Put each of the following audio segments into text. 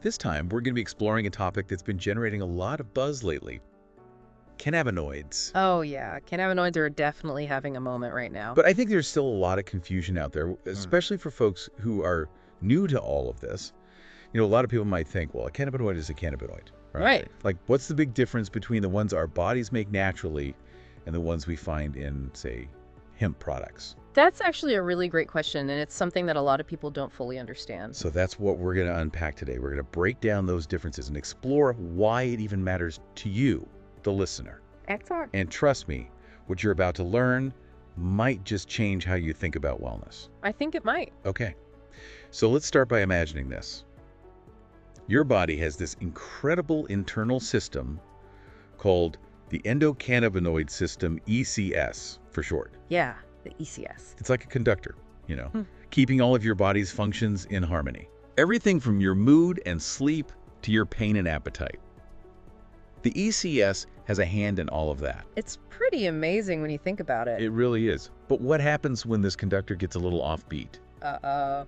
This time, we're going to be exploring a topic that's been generating a lot of buzz lately. Cannabinoids. Oh, yeah. Cannabinoids are definitely having a moment right now. But I think there's still a lot of confusion out there, especially for folks who are new to all of this. You know, a lot of people might think, well, a cannabinoid is a cannabinoid. Right. Like, what's the big difference between the ones our bodies make naturally and the ones we find in, say, hemp products? That's actually a really great question, and it's something that a lot of people don't fully understand. So that's what we're going to unpack today. We're going to break down those differences and explore why it even matters to you, the listener. Excellent. And trust me, what you're about to learn might just change how you think about wellness. I think it might. Okay, so let's start by imagining this. Your body has this incredible internal system called the endocannabinoid system, ECS for short. Yeah, the ECS. It's like a conductor, keeping all of your body's functions in harmony. Everything from your mood and sleep to your pain and appetite. The ECS has a hand in all of that. It's pretty amazing when you think about it. It really is. But what happens when this conductor gets a little offbeat? Uh-oh.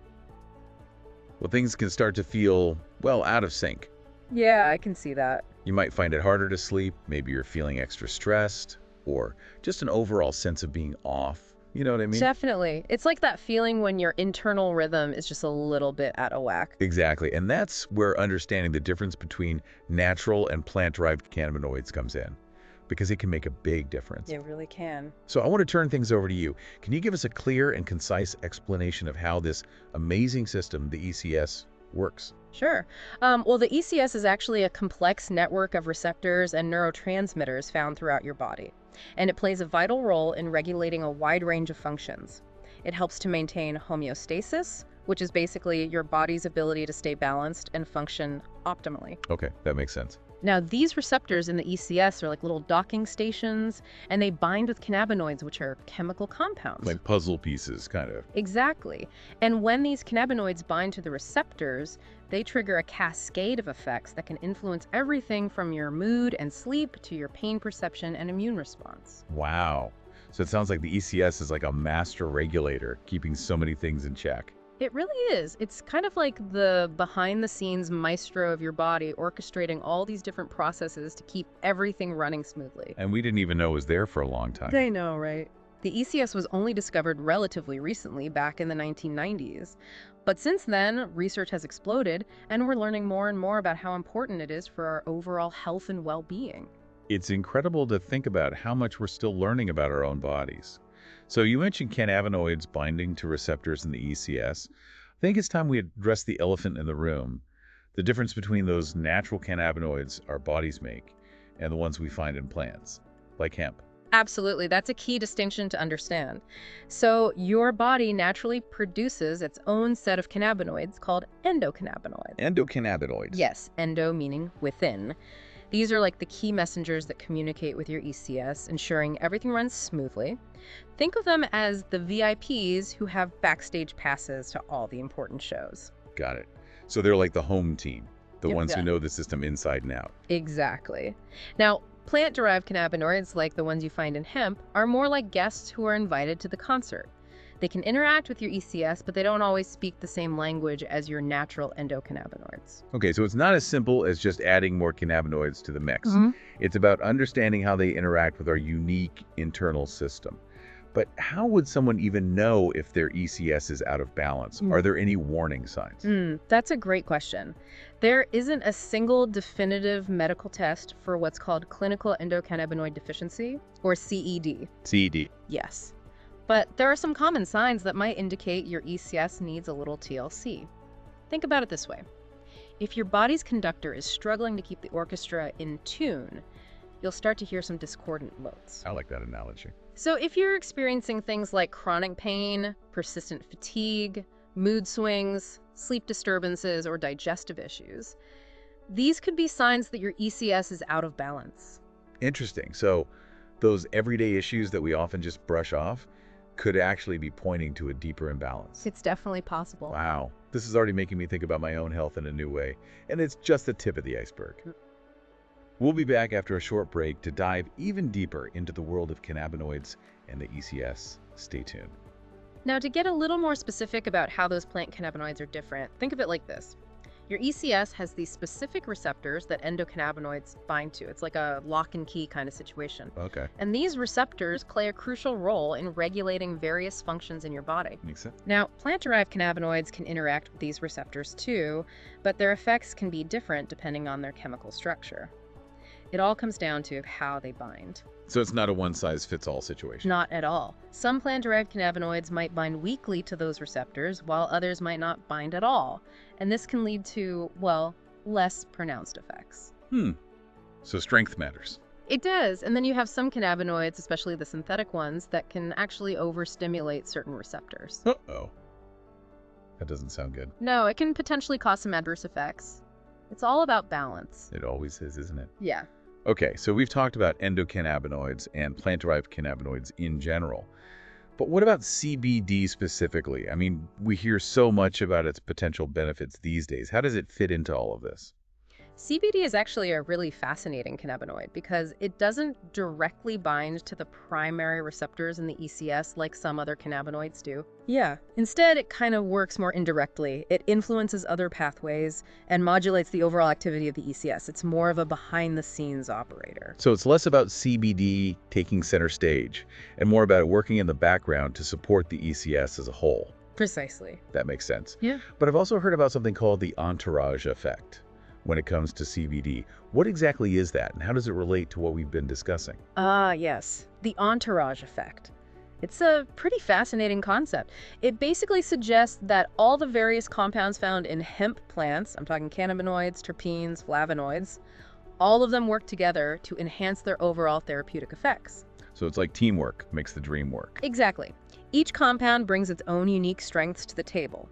Well, things can start to feel, well, out of sync. Yeah, I can see that. You might find it harder to sleep, maybe you're feeling extra stressed, or just an overall sense of being off. You know what I mean? Definitely. It's like that feeling when your internal rhythm is just a little bit out of whack. Exactly. And that's where understanding the difference between natural and plant-derived cannabinoids comes in, because it can make a big difference. It really can. So I want to turn things over to you. Can you give us a clear and concise explanation of how this amazing system, the ECS, works? Sure. Well, the ECS is actually a complex network of receptors and neurotransmitters found throughout your body, and it plays a vital role in regulating a wide range of functions. It helps to maintain homeostasis, which is basically your body's ability to stay balanced and function optimally. Okay, that makes sense. Now, these receptors in the ECS are like little docking stations, and they bind with cannabinoids, which are chemical compounds. Like puzzle pieces, kind of. Exactly. And when these cannabinoids bind to the receptors, they trigger a cascade of effects that can influence everything from your mood and sleep to your pain perception and immune response. Wow. So it sounds like the ECS is like a master regulator, keeping so many things in check. It really is. It's kind of like the behind-the-scenes maestro of your body, orchestrating all these different processes to keep everything running smoothly. And we didn't even know it was there for a long time. I know, right? The ECS was only discovered relatively recently, back in the 1990s. But since then, research has exploded, and we're learning more and more about how important it is for our overall health and well-being. It's incredible to think about how much we're still learning about our own bodies. So you mentioned cannabinoids binding to receptors in the ECS. I think it's time we address the elephant in the room, the difference between those natural cannabinoids our bodies make and the ones we find in plants, like hemp. Absolutely. That's a key distinction to understand. So your body naturally produces its own set of cannabinoids called endocannabinoids. Endocannabinoids. Yes, endo meaning within. These are like the key messengers that communicate with your ECS, ensuring everything runs smoothly. Think of them as the VIPs who have backstage passes to all the important shows. Got it. So they're like the home team, the Yep, ones who yeah. know the system inside and out. Exactly. Now, plant-derived cannabinoids, like the ones you find in hemp, are more like guests who are invited to the concert. They can interact with your ECS, but they don't always speak the same language as your natural endocannabinoids. Okay, so it's not as simple as just adding more cannabinoids to the mix. Mhm. It's about understanding how they interact with our unique internal system. But how would someone even know if their ECS is out of balance? Are there any warning signs? That's a great question. There isn't a single definitive medical test for what's called clinical endocannabinoid deficiency, or CED. CED. Yes. But there are some common signs that might indicate your ECS needs a little TLC. Think about it this way. If your body's conductor is struggling to keep the orchestra in tune, you'll start to hear some discordant notes. I like that analogy. So if you're experiencing things like chronic pain, persistent fatigue, mood swings, sleep disturbances, or digestive issues, these could be signs that your ECS is out of balance. Interesting. So those everyday issues that we often just brush off could actually be pointing to a deeper imbalance. It's definitely possible. Wow. This is already making me think about my own health in a new way, and it's just the tip of the iceberg. We'll be back after a short break to dive even deeper into the world of cannabinoids and the ECS. Stay tuned. Now, to get a little more specific about how those plant cannabinoids are different, think of it like this. Your ECS has these specific receptors that endocannabinoids bind to. It's like a lock and key kind of situation. Okay. And these receptors play a crucial role in regulating various functions in your body. Makes sense. Now, plant-derived cannabinoids can interact with these receptors too, but their effects can be different depending on their chemical structure. It all comes down to how they bind. So it's not a one-size-fits-all situation. Not at all. Some plant-derived cannabinoids might bind weakly to those receptors, while others might not bind at all. And this can lead to, well, less pronounced effects. So strength matters. It does. And then you have some cannabinoids, especially the synthetic ones, that can actually overstimulate certain receptors. Uh-oh. That doesn't sound good. No, it can potentially cause some adverse effects. It's all about balance. It always is, isn't it? Yeah. Okay, so we've talked about endocannabinoids and plant-derived cannabinoids in general. But what about CBD specifically? I mean, we hear so much about its potential benefits these days. How does it fit into all of this? CBD is actually a really fascinating cannabinoid because it doesn't directly bind to the primary receptors in the ECS like some other cannabinoids do. Yeah. Instead, it kind of works more indirectly. It influences other pathways and modulates the overall activity of the ECS. It's more of a behind-the-scenes operator. So it's less about CBD taking center stage and more about it working in the background to support the ECS as a whole. Precisely. That makes sense. Yeah. But I've also heard about something called the entourage effect when it comes to CBD. What exactly is that, and how does it relate to what we've been discussing? Yes. The entourage effect. It's a pretty fascinating concept. It basically suggests that all the various compounds found in hemp plants, I'm talking cannabinoids, terpenes, flavonoids, all of them work together to enhance their overall therapeutic effects. So it's like teamwork makes the dream work. Exactly. Each compound brings its own unique strengths to the table.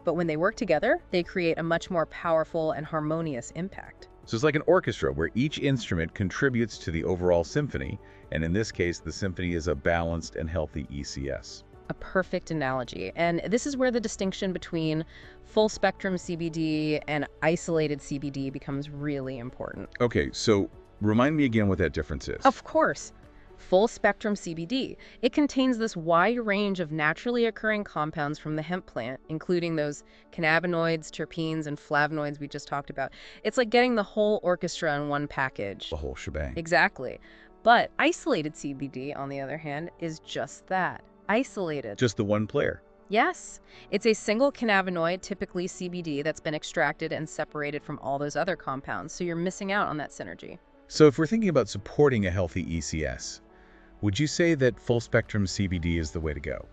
But when they work together, they create a much more powerful and harmonious impact. So it's like an orchestra where each instrument contributes to the overall symphony, and in this case, the symphony is a balanced and healthy ECS. A perfect analogy. And this is where the distinction between full-spectrum CBD and isolated CBD becomes really important. Okay, so remind me again what that difference is. Of course. Full-spectrum CBD. It contains this wide range of naturally occurring compounds from the hemp plant, including those cannabinoids, terpenes, and flavonoids we just talked about. It's like getting the whole orchestra in one package. The whole shebang. Exactly. But isolated CBD, on the other hand, is just that. Isolated. Just the one player. Yes. It's a single cannabinoid, typically CBD, that's been extracted and separated from all those other compounds, so you're missing out on that synergy. So if we're thinking about supporting a healthy ECS, would you say that full-spectrum CBD is the way to go?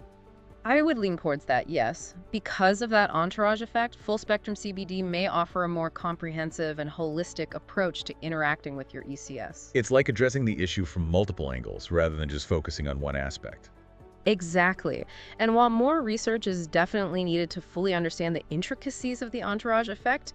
I would lean towards that, yes. Because of that entourage effect, full-spectrum CBD may offer a more comprehensive and holistic approach to interacting with your ECS. It's like addressing the issue from multiple angles rather than just focusing on one aspect. Exactly. And while more research is definitely needed to fully understand the intricacies of the entourage effect,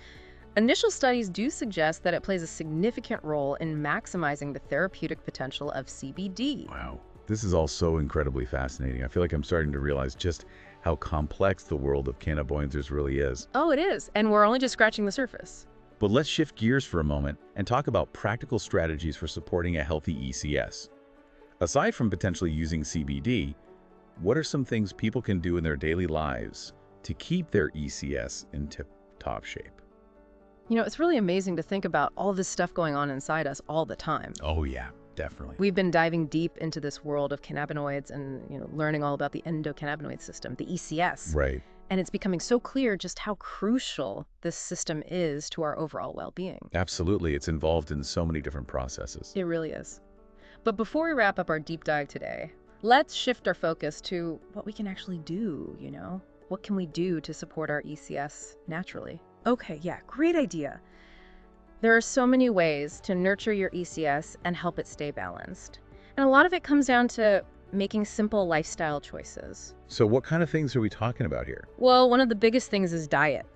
initial studies do suggest that it plays a significant role in maximizing the therapeutic potential of CBD. Wow. This is all so incredibly fascinating. I feel like I'm starting to realize just how complex the world of cannabinoids really is. Oh, it is. And we're only just scratching the surface. But let's shift gears for a moment and talk about practical strategies for supporting a healthy ECS. Aside from potentially using CBD, what are some things people can do in their daily lives to keep their ECS in tip-top shape? You know, it's really amazing to think about all this stuff going on inside us all the time. Oh yeah, definitely. We've been diving deep into this world of cannabinoids and, learning all about the endocannabinoid system, the ECS. Right. And it's becoming so clear just how crucial this system is to our overall well-being. Absolutely. It's involved in so many different processes. It really is. But before we wrap up our deep dive today, let's shift our focus to what we can actually do, What can we do to support our ECS naturally? Okay, yeah, great idea. There are so many ways to nurture your ECS and help it stay balanced. And a lot of it comes down to making simple lifestyle choices. So what kind of things are we talking about here? Well, one of the biggest things is diet.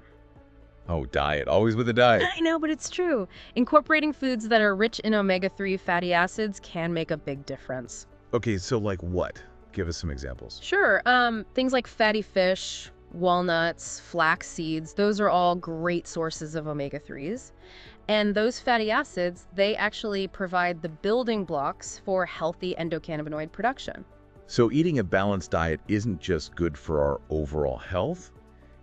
Oh, diet. Always with the diet. I know, but it's true. Incorporating foods that are rich in omega-3 fatty acids can make a big difference. Okay, so like what? Give us some examples. Sure. Things like fatty fish, walnuts, flax seeds, those are all great sources of omega-3s. And those fatty acids, they actually provide the building blocks for healthy endocannabinoid production. So eating a balanced diet isn't just good for our overall health,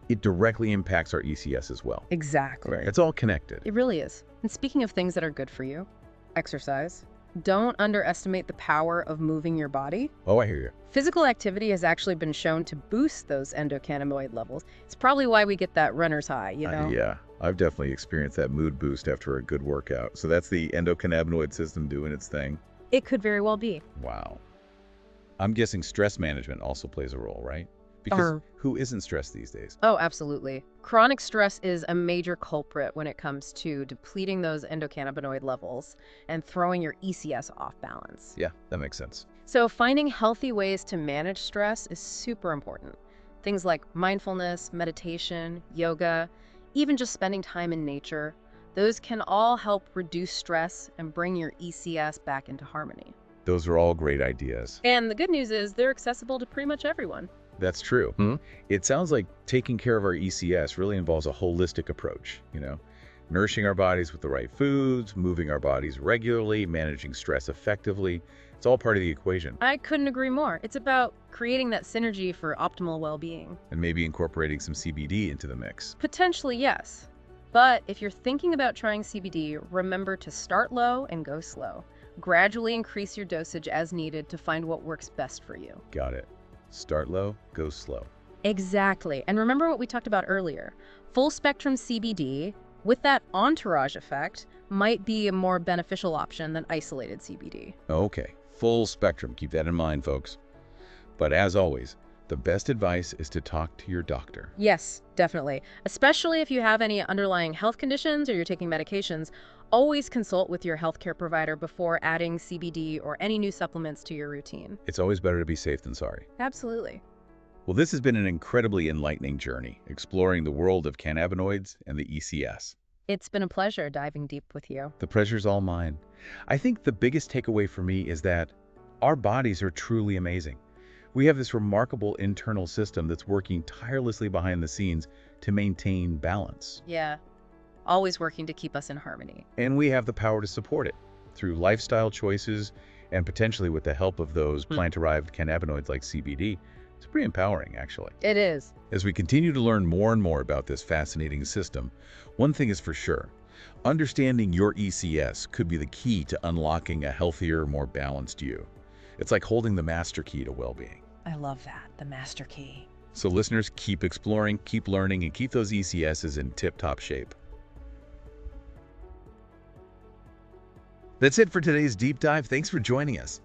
it directly impacts our ECS as well. Exactly. It's all connected. It really is. And speaking of things that are good for you, exercise. Don't underestimate the power of moving your body. Oh, I hear you. Physical activity has actually been shown to boost those endocannabinoid levels. It's probably why we get that runner's high, you know? Yeah, I've definitely experienced that mood boost after a good workout. So that's the endocannabinoid system doing its thing. It could very well be. Wow. I'm guessing stress management also plays a role, right? Because who isn't stressed these days? Oh, absolutely. Chronic stress is a major culprit when it comes to depleting those endocannabinoid levels and throwing your ECS off balance. Yeah, that makes sense. So finding healthy ways to manage stress is super important. Things like mindfulness, meditation, yoga, even just spending time in nature, those can all help reduce stress and bring your ECS back into harmony. Those are all great ideas. And the good news is they're accessible to pretty much everyone. That's true. It sounds like taking care of our ECS really involves a holistic approach, nourishing our bodies with the right foods, moving our bodies regularly, managing stress effectively. It's all part of the equation. I couldn't agree more. It's about creating that synergy for optimal well-being. And maybe incorporating some CBD into the mix. Potentially, yes. But if you're thinking about trying CBD, remember to start low and go slow. Gradually increase your dosage as needed to find what works best for you. Got it. Start low, go slow. Exactly. And remember what we talked about earlier. Full spectrum CBD, with that entourage effect, might be a more beneficial option than isolated CBD. Okay, full spectrum. Keep that in mind, folks. But as always, the best advice is to talk to your doctor. Yes, definitely. Especially if you have any underlying health conditions or you're taking medications, always consult with your healthcare provider before adding CBD or any new supplements to your routine. It's always better to be safe than sorry. Absolutely. Well, this has been an incredibly enlightening journey, exploring the world of cannabinoids and the ECS. It's been a pleasure diving deep with you. The pleasure's all mine. I think the biggest takeaway for me is that our bodies are truly amazing. We have this remarkable internal system that's working tirelessly behind the scenes to maintain balance. Yeah. Always working to keep us in harmony. And we have the power to support it through lifestyle choices and potentially with the help of those plant-derived cannabinoids like CBD. It's pretty empowering, actually. It is. As we continue to learn more and more about this fascinating system, one thing is for sure. Understanding your ECS could be the key to unlocking a healthier, more balanced you. It's like holding the master key to well-being. I love that, the master key. So listeners, keep exploring, keep learning, and keep those ECSs in tip-top shape. That's it for today's deep dive. Thanks for joining us.